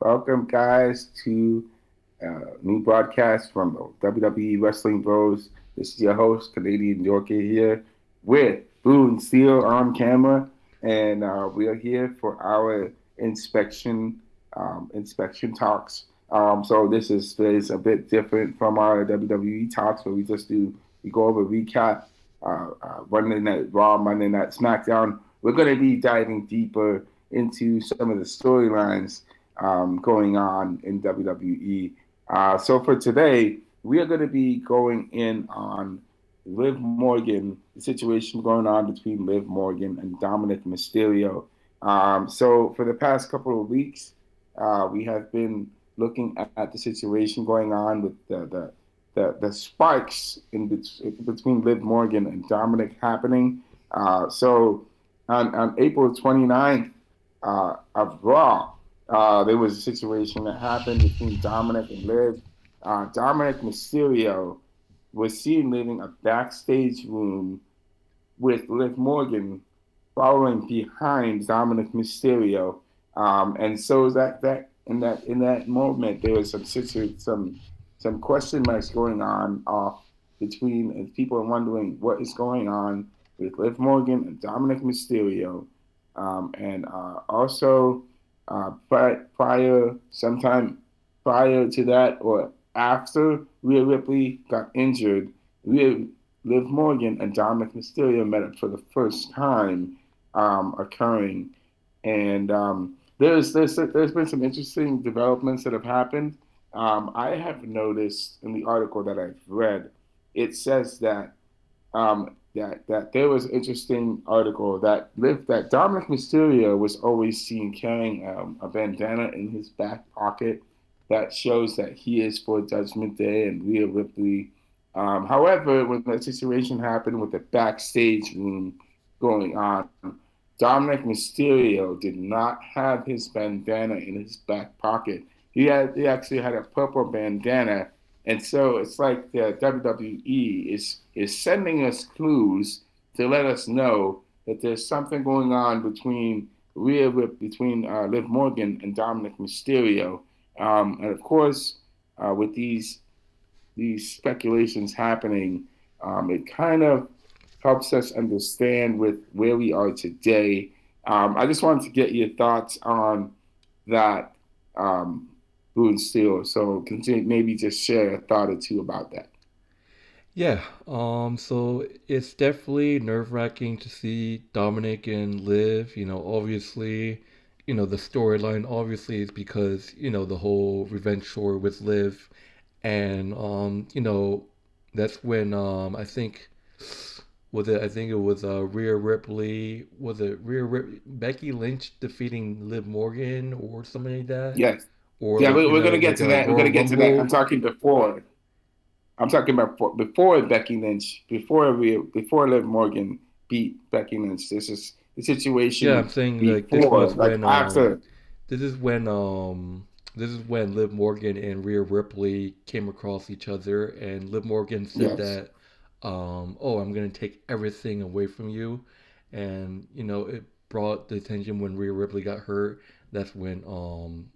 Welcome, guys, to new broadcast from the WWE Wrestling Bros. This is your host, Canadian Yorker, here with Boone Steel on camera, and we are here for our inspection talks. So this is a bit different from our WWE talks, where we go over recap, Monday Night Raw, Monday Night SmackDown. We're going to be diving deeper into some of the storylines going on in WWE. So for today, we are going to be going in on Liv Morgan, the situation going on between Liv Morgan and Dominic Mysterio. So for the past couple of weeks, we have been looking at the situation going on with the sparks between Liv Morgan and Dominic happening. So on April 29th of Raw, there was a situation that happened between Dominic and Liv. Dominic Mysterio was seen leaving a backstage room with Liv Morgan following behind Dominic Mysterio. And so that moment there was some question marks going on off between, and people are wondering what is going on with Liv Morgan and Dominic Mysterio. And also sometime prior to that or after Rhea Ripley got injured, Liv Morgan and Dominic Mysterio met up for the first time occurring. And there's been some interesting developments that have happened. I have noticed in the article that I've read, it says that there was an interesting article that Dominic Mysterio was always seen carrying a bandana in his back pocket that shows that he is for Judgment Day and Rhea Ripley. However, when that situation happened with the backstage room going on, Dominic Mysterio did not have his bandana in his back pocket. He actually had a purple bandana, and so it's like the WWE is sending us clues to let us know that there's something going on between Liv Morgan and Dominic Mysterio, and of course, with these speculations happening, it kind of helps us understand with where we are today. I just wanted to get your thoughts on that, Blue and Steel. So continue, maybe just share a thought or two about that. Yeah, so it's definitely nerve-wracking to see Dominic and Liv. Obviously, the storyline obviously is because, the whole revenge tour with Liv. And, that's when, I think it was Rhea Ripley, Becky Lynch defeating Liv Morgan or something like that? Yes. Yeah, Or, we're gonna get like to a that. We're gonna Royal get to that. Rumble? I'm talking about before Becky Lynch, before Liv Morgan beat Becky Lynch. This is the Yeah, I'm situation saying like this before, was like when after. this is when this is when Liv Morgan and Rhea Ripley came across each other, and Liv Morgan said Yes. that oh, I'm gonna take everything away from you. And it brought the attention when Rhea Ripley got hurt. That's when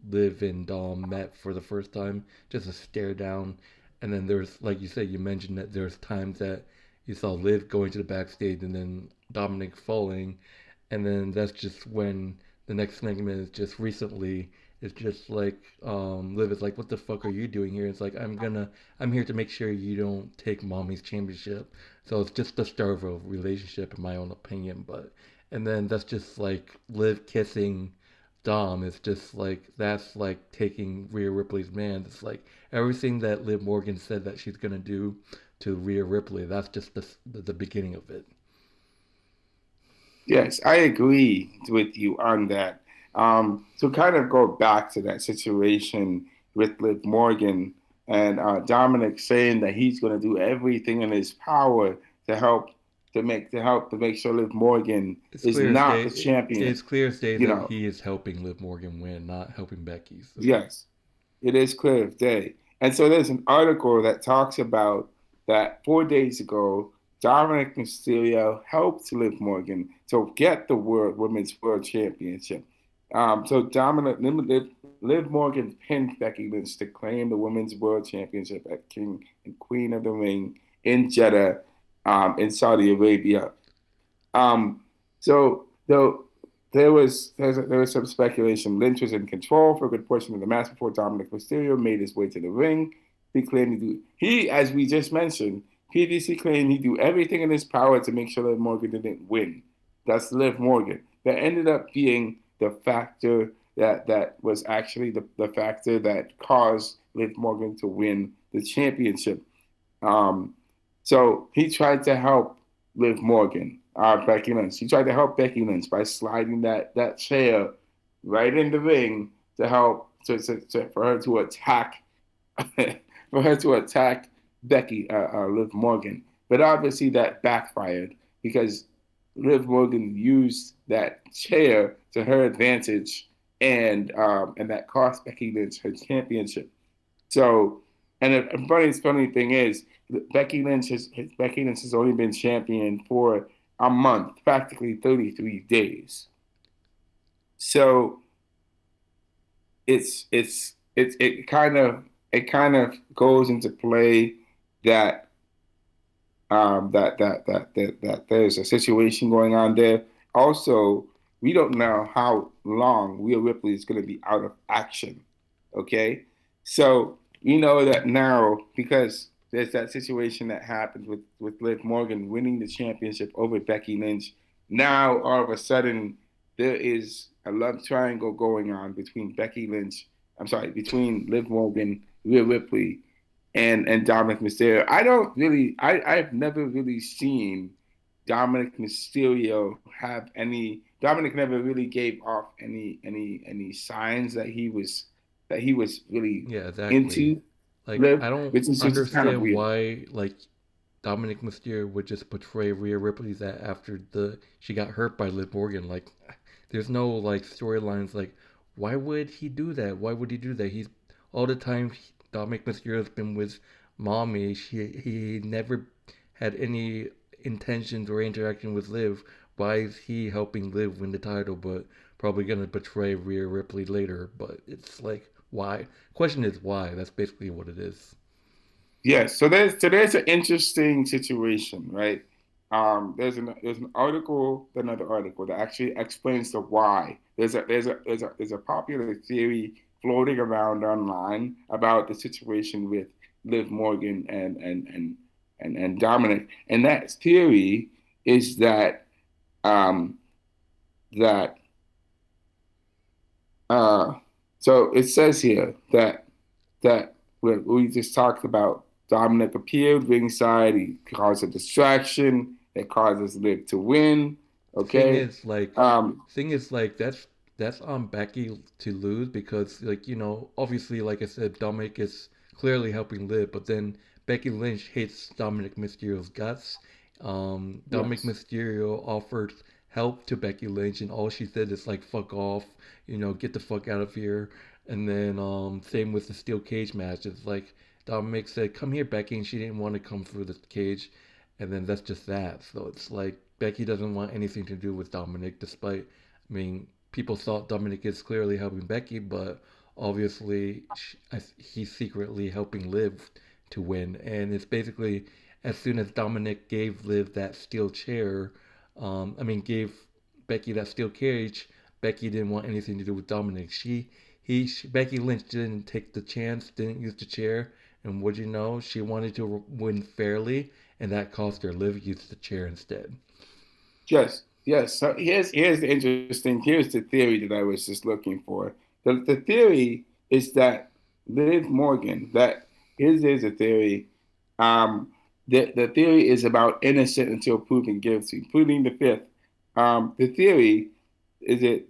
Liv and Dom met for the first time, just a stare down. And then there's, like you said, you mentioned that there's times that you saw Liv going to the backstage and then Dominic falling. And then that's just when the next segment is just recently. It's just like Liv is like, "What the fuck are you doing here?" It's like, I'm here to make sure you don't take Mommy's championship." So it's just the start of a relationship, in my own opinion. But and then that's just like Liv kissing Dom. It's just like that's like taking Rhea Ripley's man. It's like everything that Liv Morgan said that she's gonna do to Rhea Ripley. That's just the beginning of it. Yes, I agree with you on that. To kind of go back to that situation with Liv Morgan and Dominic saying that he's going to do everything in his power to help to make sure Liv Morgan It's is clear as not day. the champion. It's clear as day You that know, he is helping Liv Morgan win, not helping Becky. So yes, it is clear of day. And so there's an article that talks about that 4 days ago, Dominic Mysterio helped Liv Morgan to get the World Women's World Championship. So Liv Morgan pinned Becky Lynch to claim the Women's World Championship at King and Queen of the Ring in Jeddah, in Saudi Arabia. So though there was some speculation. Lynch was in control for a good portion of the match before Dominic Mysterio made his way to the ring. As we just mentioned, previously claimed he'd do everything in his power to make sure that Morgan didn't win. That's Liv Morgan. That ended up being the factor that was actually the factor that caused Liv Morgan to win the championship. Um, so he tried to help Liv Morgan, Becky Lynch. He tried to help Becky Lynch by sliding that chair right in the ring to help for her to attack for her to attack Liv Morgan. But obviously that backfired because Liv Morgan used that chair to her advantage, and that cost Becky Lynch her championship. So, and the funny thing is, Becky Lynch has only been champion for a month, practically 33 days. So it kind of goes into play that that there's a situation going on there. Also, we don't know how long Rhea Ripley is going to be out of action. Okay, so we know that now because there's that situation that happened with Liv Morgan winning the championship over Becky Lynch. Now all of a sudden there is a love triangle going on between Becky Lynch. I'm sorry, between Liv Morgan, Rhea Ripley, and Dominic Mysterio. I've never really seen Dominic Mysterio have any. Dominic never really gave off any signs that he was really Yeah, exactly. into Like Liv, I don't which is kind of understand weird. why like Dominic Mysterio would just portray Rhea Ripley that after the she got hurt by Liv Morgan. Like there's no like storylines like why would he do that? Why would he do that? He's all the time Dominic Mysterio's been with Mommy. He never had any intentions or interaction with Liv. Why is he helping Liv win the title? But probably gonna betray Rhea Ripley later. But it's like why? Question is why. That's basically what it is. Yes, so there's an interesting situation, right? There's an article, another article that actually explains the why. There's a popular theory floating around online about the situation with Liv Morgan and Dominic, and that theory is um, that uh, so it says here that we just talked about Dominic appeared ringside. He caused a distraction that causes Liv to win. thing Okay. is like Um, thing is like that's on Becky to lose because like obviously like I said Dominic is clearly helping Liv, but then Becky Lynch hates Dominic Mysterio's guts. Dominic yes. Mysterio offered help to Becky Lynch and all she said is like fuck off, get the fuck out of here. And then same with the steel cage match. It's like Dominic said come here Becky and she didn't want to come through the cage, and then that's just that. So it's like Becky doesn't want anything to do with Dominic, despite, I mean, people thought Dominic is clearly helping Becky, but obviously he's secretly helping Liv to win. And it's basically as soon as Dominic gave Liv that steel chair, gave Becky that steel cage, Becky didn't want anything to do with Dominic. Becky Lynch didn't take the chance, didn't use the chair, and would you know, she wanted to win fairly, and that cost her. Liv used the chair instead. Yes. Yes. So here's the theory that I was just looking for. The theory is that Liv Morgan, that is a theory. Um, the theory is about innocent until proven guilty, pleading the fifth. The theory is that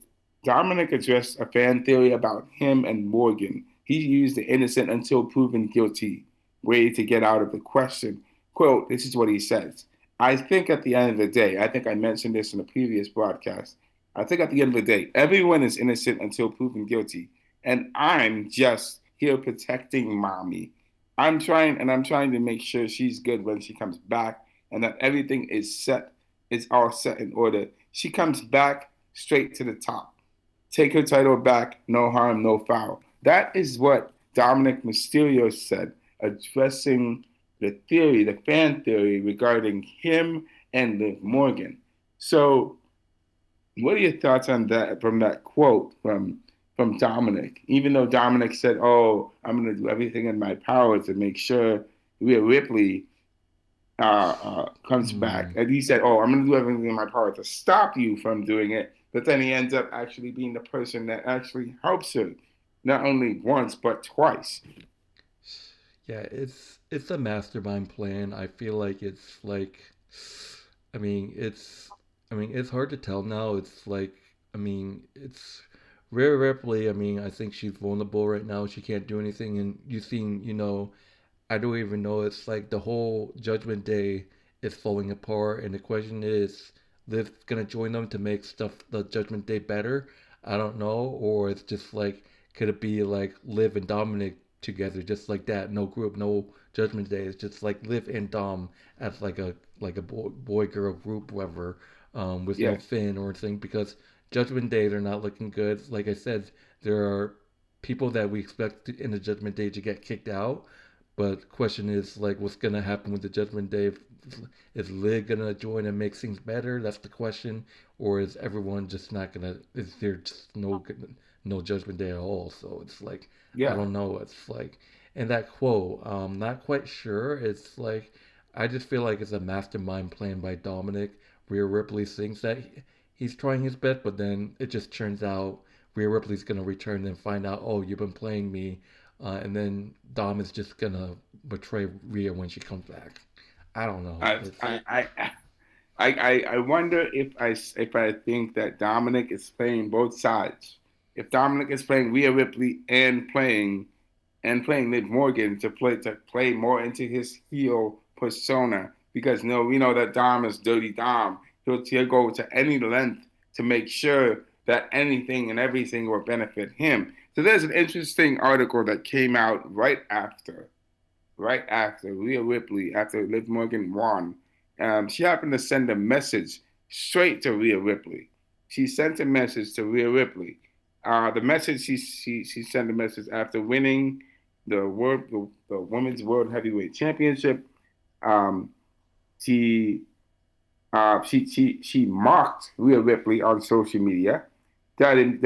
Dominic addressed a fan theory about him and Morgan. He used the innocent until proven guilty way to get out of the question. Quote, this is what he says. I think at the end of the day, I think I mentioned this in a previous broadcast. I think at the end of the day, everyone is innocent until proven guilty. And I'm just here protecting mommy. I'm trying to make sure she's good when she comes back and that everything is all set in order. She comes back straight to the top. take her title back, no harm, no foul. That is what Dominic Mysterio said, addressing the fan theory regarding him and Liv Morgan. So, what are your thoughts on that from that quote from Dominic? Even though Dominic said, "Oh, I'm going to do everything in my power to make sure Rhea Ripley comes back," Mm. and he said, "Oh, I'm going to do everything in my power to stop you from doing it," but then he ends up actually being the person that actually helps her, not only once but twice. Yeah, it's a mastermind plan. I feel like it's like, I mean, it's, I mean, it's hard to tell now. It's like, I mean, it's Rare Ripley. I mean, I think she's vulnerable right now. She can't do anything, and you've seen, I don't even know. It's like the whole Judgment Day is falling apart, and the question is, Liv's gonna join them to make stuff the Judgment Day better. I don't know, or it's just like, could it be like Liv and Dominic together, just like that? No group, no Judgment Day. It's just like Liv and Dom as like a boy girl group, whatever, with no Yeah, Finn or anything. Because Judgment Day, they're not looking good. Like I said, there are people that we expect in the Judgment Day to get kicked out, but question is like, what's gonna happen with the Judgment Day? Is Liv gonna join and make things better? That's the question. Or is everyone just not gonna? Is there just no Judgment Day at all? So it's like, I yeah. don't know. It's like, and that quote, not quite sure. It's like, I just feel like it's a mastermind plan by Dominic. Rhea Ripley thinks that he's trying his best, but then it just turns out Rhea Ripley's gonna return and find out, oh, you've been playing me, and then Dom is just gonna betray Rhea when she comes back. I don't know. I It's I I I wonder if I think that Dominic is playing both sides. If Dominic is playing Rhea Ripley and playing Liv Morgan to play more into his heel persona, because no, we know that Dom is Dirty Dom. He'll go to any length to make sure that anything and everything will benefit him. So there's an interesting article that came out right after Rhea Ripley, after Liv Morgan won. She happened to send a message straight to Rhea Ripley. She sent a message to Rhea Ripley. The message she sent a message after winning the women's world heavyweight championship. Um, she she mocked Rhea Ripley on social media. Daddy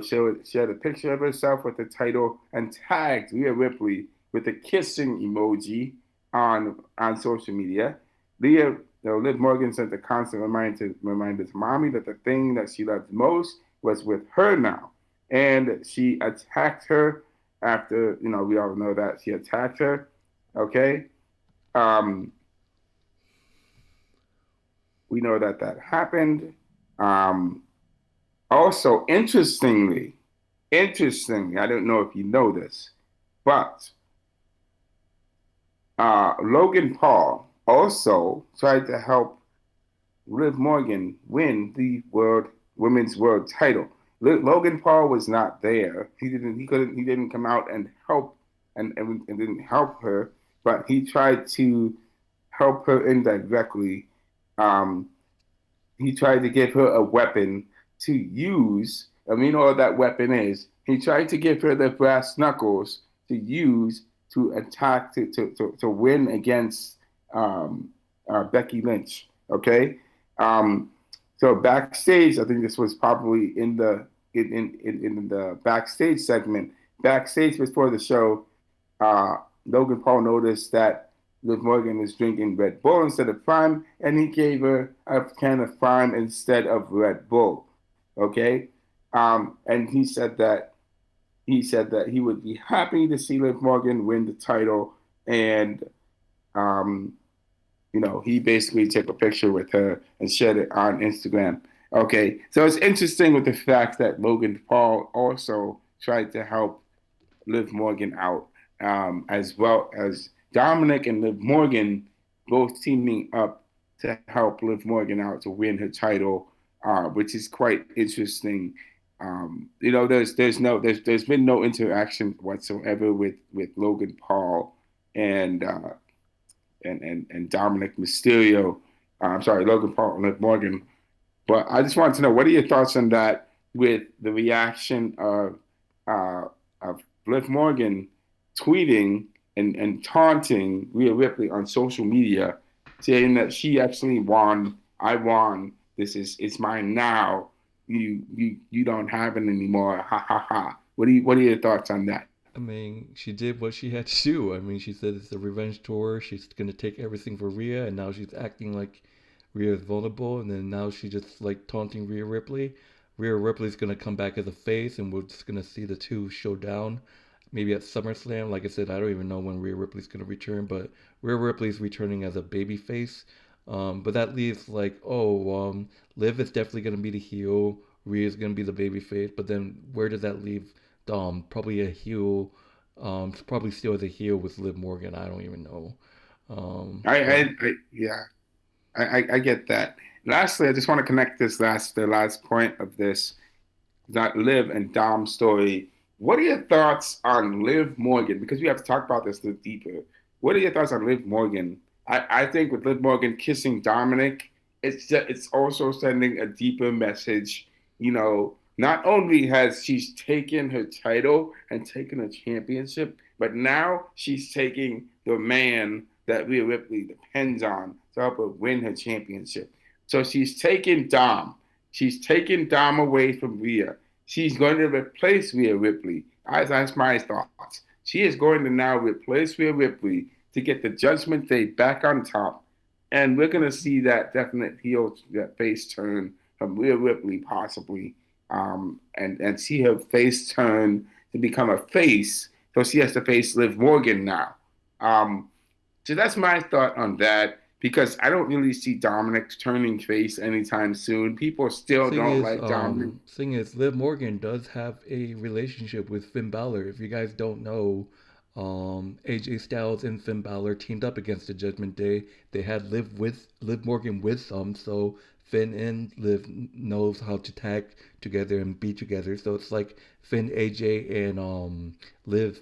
shared a picture of herself with the title and tagged Rhea Ripley with a kissing emoji on social media. Liv Morgan sent a constant reminder to Mommy that the thing that she loved most was with her now, and she attacked her after we all know that she attacked her. Okay, um, we know that that happened. Um, Also, interestingly, I don't know if you know this, but Logan Paul also tried to help Liv Morgan win the world women's world title. Logan Paul was not there. He didn't come out and help and didn't help her, but he tried to help her indirectly. Um, he tried to give her a weapon to use. I mean, all that weapon is. He tried to give her the brass knuckles to use to attack to win against um, Becky Lynch. Okay, um, so backstage, I think this was probably in the backstage segment. Backstage before the show, uh, Logan Paul noticed that Liv Morgan was drinking Red Bull instead of Prime, and he gave her a can of Prime instead of Red Bull. Okay, and he said that he would be happy to see Liv Morgan win the title, and um, he basically took a picture with her and shared it on Instagram. Okay, so it's interesting with the fact that Logan Paul also tried to help Liv Morgan out, as well as Dominic and Liv Morgan both teaming up to help Liv Morgan out to win her title, which is quite interesting. There's been no interaction whatsoever with Logan Paul and and Dominic Mysterio. I'm sorry, Logan Paul and Liv Morgan. But I just wanted to know, what are your thoughts on that? with the reaction uh, of Liv Morgan tweeting and taunting Rhea Ripley on social media, saying that she actually won. I won. This is it's mine now. You don't have it anymore. Ha ha ha. What are your thoughts on that? I mean, she did what she had to do. I mean, she said it's a revenge tour. She's gonna take everything for Rhea, and now she's acting like Rhea is vulnerable, and then now she's just like taunting Rhea Ripley. Rhea Ripley's gonna come back as a face, and we're just gonna see the two show down. Maybe at SummerSlam. Like I said, I don't even know when Rhea Ripley's gonna return, but Rhea Ripley's returning as a baby face. But that leaves like, Liv is definitely gonna be the heel. Rhea's gonna be the baby face. But then where does that leave probably a heel. Probably still as a heel with Liv Morgan. I don't even know. But Yeah, I get that. Lastly, I just want to connect the last point of this that Liv and Dom story. What are your thoughts on Liv Morgan? Because we have to talk about this a little deeper. What are your thoughts on Liv Morgan? I think with Liv Morgan kissing Dominic, it's also sending a deeper message. Not only has she's taken her title and taken a championship, but now she's taking the man that Rhea Ripley depends on to help her win her championship. So she's taken Dom. She's taken Dom away from Rhea. She's going to replace Rhea Ripley. That's my thoughts. She is going to now replace Rhea Ripley to get the Judgment Day back on top. And we're going to see that definite heel, that face turn from Rhea Ripley, possibly. And see her face turn to become a face. So she has to face Liv Morgan now. Um, so that's my thought on that because I don't really see Dominic turning face anytime soon. People still don't like Dominic. thing is, Liv Morgan does have a relationship with Finn Balor. If you guys don't know, AJ Styles and Finn Balor teamed up against the Judgment Day. They had Liv Morgan with them, so Finn and Liv knows how to tag together and be together. So it's like Finn, AJ, and Liv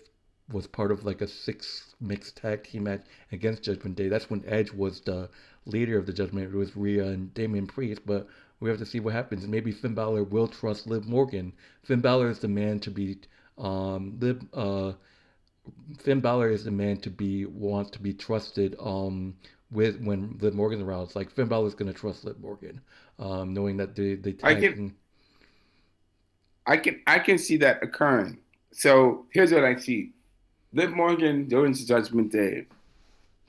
was part of like a six mixed tag team match against Judgment Day. That's when Edge was the leader of the Judgment. It was Rhea and Damian Priest, but we have to see what happens. Maybe Finn Balor will trust Liv Morgan. Finn Balor is the man to be. Liv. Finn Balor is the man to be wants to be trusted. With when Liv Morgan's around, it's like Finn Balor's gonna trust Liv Morgan, knowing that they I tag. can I can see that occurring. So here's what I see. Liv Morgan joins the Judgment Day.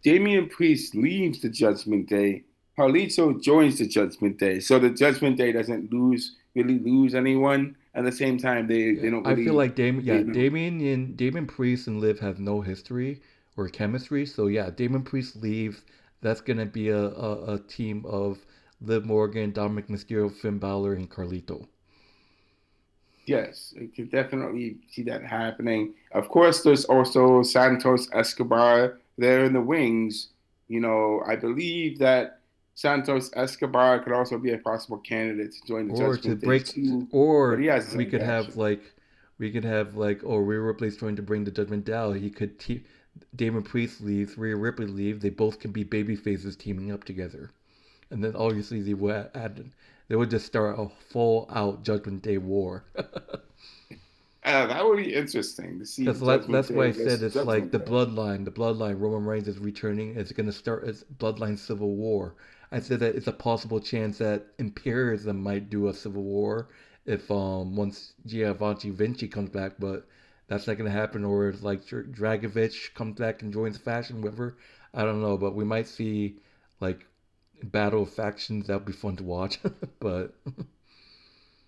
Damian Priest leaves the Judgment Day. Carlito joins the Judgment Day. So the Judgment Day doesn't really lose anyone. At the same time, they Yeah, don't I feel really like Damon. they Yeah, don't Damon Priest and Liv have no history or chemistry. So yeah, Damon Priest leaves. That's gonna be a team of Liv Morgan, Dominic Mysterio, Finn Balor, and Carlito. Yes, I can definitely see that happening. Of course, there's also Santos Escobar there in the wings. I believe that Santos Escobar could also be a possible candidate to join the Or to Judgment Day break, too, but or he has his we own could have faction. like, Rhea Ripley's trying to bring the Judgment down. Damon Priest leaves, Rhea Ripley leaves. They both can be baby faces teaming up together, and then obviously they would just start a full out Judgment Day war. That would be interesting to see Because Judgment that's why I Day said versus it's like Judgment Day. the bloodline. Roman Reigns is returning. It's going to start as bloodline civil war. I said that it's a possible chance that Imperialism might do a civil war if once Giovanni Vinci comes back, but that's not going to happen. Or if like Dragovich comes back and joins Fashion River. I don't know, but we might see like battle of factions. That would be fun to watch. But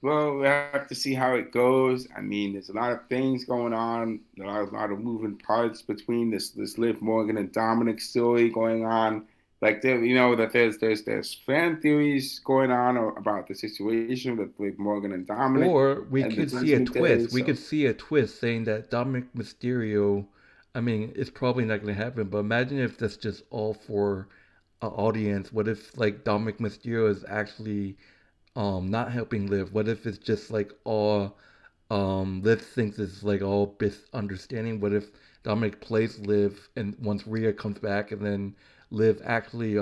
Well, we have to see how it goes. I mean, there's a lot of things going on, a lot of moving parts between this Liv Morgan and Dominic story going on. Like that there's fan theories going on about the situation with Liv Morgan and Dominic Or we and the could see a Judgment Day. twist. We could So see a twist saying that Dominic Mysterio. I mean, it's probably not going to happen, but imagine if that's just all for an audience. What if like Dominic Mysterio is actually not helping Liv? What if it's just like all Liv thinks it's like all misunderstanding? What if Dominic plays Liv and once Rhea comes back and then Liv actually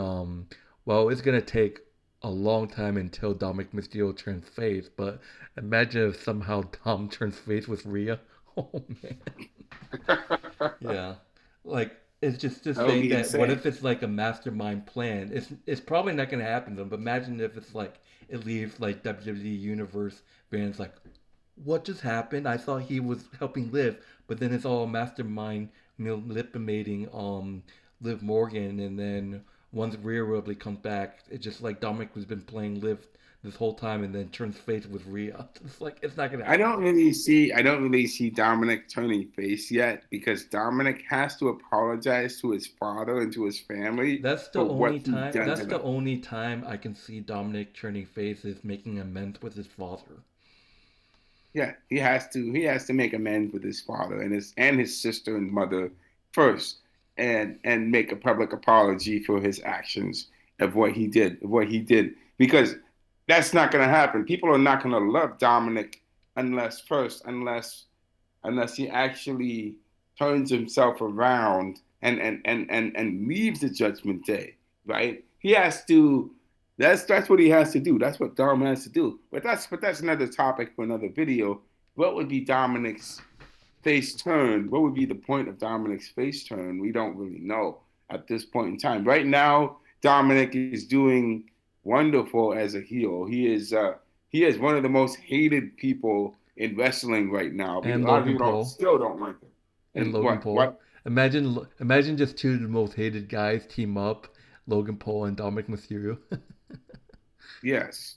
well it's gonna take a long time until Dominic Mysterio turns face. But imagine if somehow Dom turns face with Rhea. Oh man. Yeah. Like it's just That would saying be that what insane. if it's like a mastermind plan? It's probably not gonna happen though, but imagine if it's like it leaves like WWE universe fans like, what just happened? I thought he was helping Liv, but then it's all mastermind manipulating Liv Morgan, and then once Rhea Ripley comes back, it's just like Dominic has been playing Liv this whole time, and then turns face with Rhea. It's like it's not gonna happen. I don't really see Dominic turning face yet because Dominic has to apologize to his father and to his family That's the for only what he's time. done That's to the them. only time I can see Dominic turning face is making amends with his father. Yeah, he has to make amends with his father and his sister and mother first and make a public apology for his actions of what he did because that's not going to happen. People are not going to love Dominic unless he actually turns himself around and leaves the judgment day, right? He has to that's what he has to do. That's what Dom has to do. But that's another topic for another video. What would be Dominic's face turn? What would be the point of Dominic's face turn? We don't really know at this point in time. Right now, Dominic is doing wonderful as a heel. He is one of the most hated people in wrestling right now. A And lot of Logan people don't Paul. still don't like him. And And Logan what? Paul. Imagine just two of the most hated guys team up, Logan Paul and Dominic Mysterio. Yes.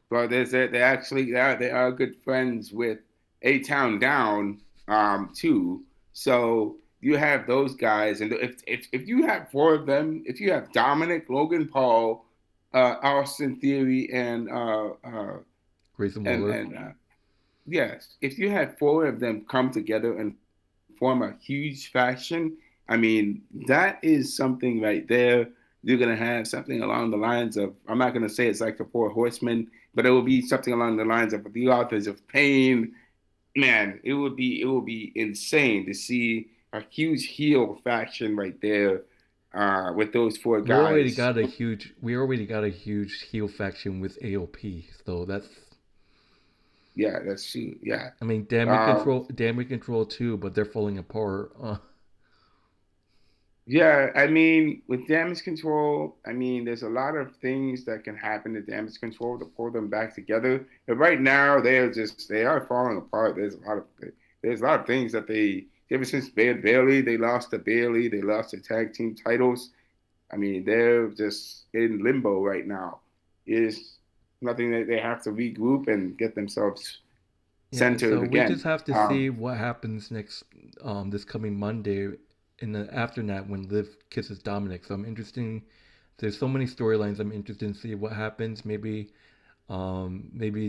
Well, they are good friends with A Town Down too. So you have those guys, and if you have four of them, if you have Dominic, Logan Paul, Austin Theory, Grayson Waller. and yes, if you had four of them come together and form a huge faction, I mean, that is something right there. You're gonna have something along the lines of, I'm not gonna say it's like the Four Horsemen, but it will be something along the lines of the Authors of Pain. Man, it would be insane to see a huge heel faction right there, with those four guys. We already got a huge heel faction with AOP. So that's Yeah, that's true. Yeah. I mean Um, Damage Control too, but they're falling apart. Yeah, I mean, with damage control, I mean, there's a lot of things that can happen to damage control to pull them back together. But right now, they are falling apart. There's a lot of things that ever since Bailey, they lost to Bailey, they lost the tag team titles. I mean, they're just in limbo right now. Is nothing that they have to regroup and get themselves Yeah, centered so we again. just have to see what happens next this coming Monday in the aftermath when Liv kisses Dominic. So I'm interested. There's so many storylines I'm interested in see what happens. Maybe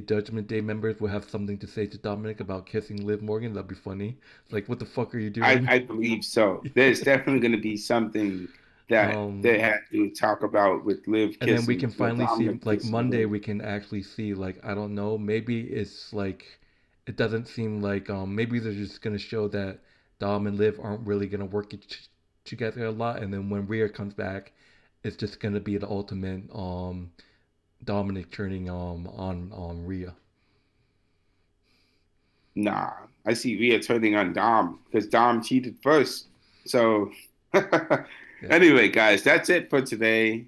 Judgment Day members will have something to say to Dominic about kissing Liv Morgan. That'd be funny. It's like, what the fuck are you doing? I believe so. There's definitely going to be something that they um, have to talk about with Liv and then we kissing, can with finally see Dominic like kissing Monday Liv. we can actually see like I don't know, maybe it's like it doesn't seem like maybe they're just gonna show that Dom and Liv aren't really gonna work together a lot, and then when Rhea comes back, it's just gonna be the ultimate Dominic turning on Rhea. Nah, I see Rhea turning on Dom because Dom cheated first. So, Yeah, anyway, guys, that's it for today.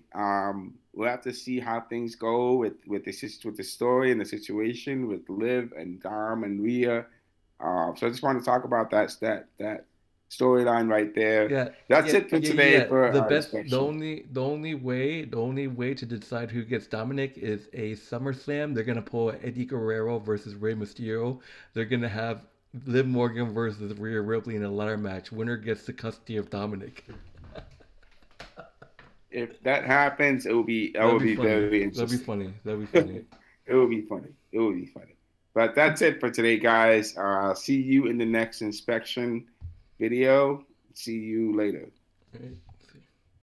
We'll have to see how things go with the story and the situation with Liv and Dom and Rhea. So I just want to talk about that storyline right there. yeah, That's yeah, it for yeah, today yeah. for The our best, inspection. the only way to decide who gets Dominic is a SummerSlam. They're gonna pull Eddie Guerrero versus Rey Mysterio. They're gonna have Liv Morgan versus Rhea Ripley in a ladder match. Winner gets the custody of Dominic. If that happens, that That'd will be be funny. very That'd be interesting. funny. That'd be funny. It will be funny. It will be funny. But that's it for today, guys. See you in the next inspection video. See you later. Right?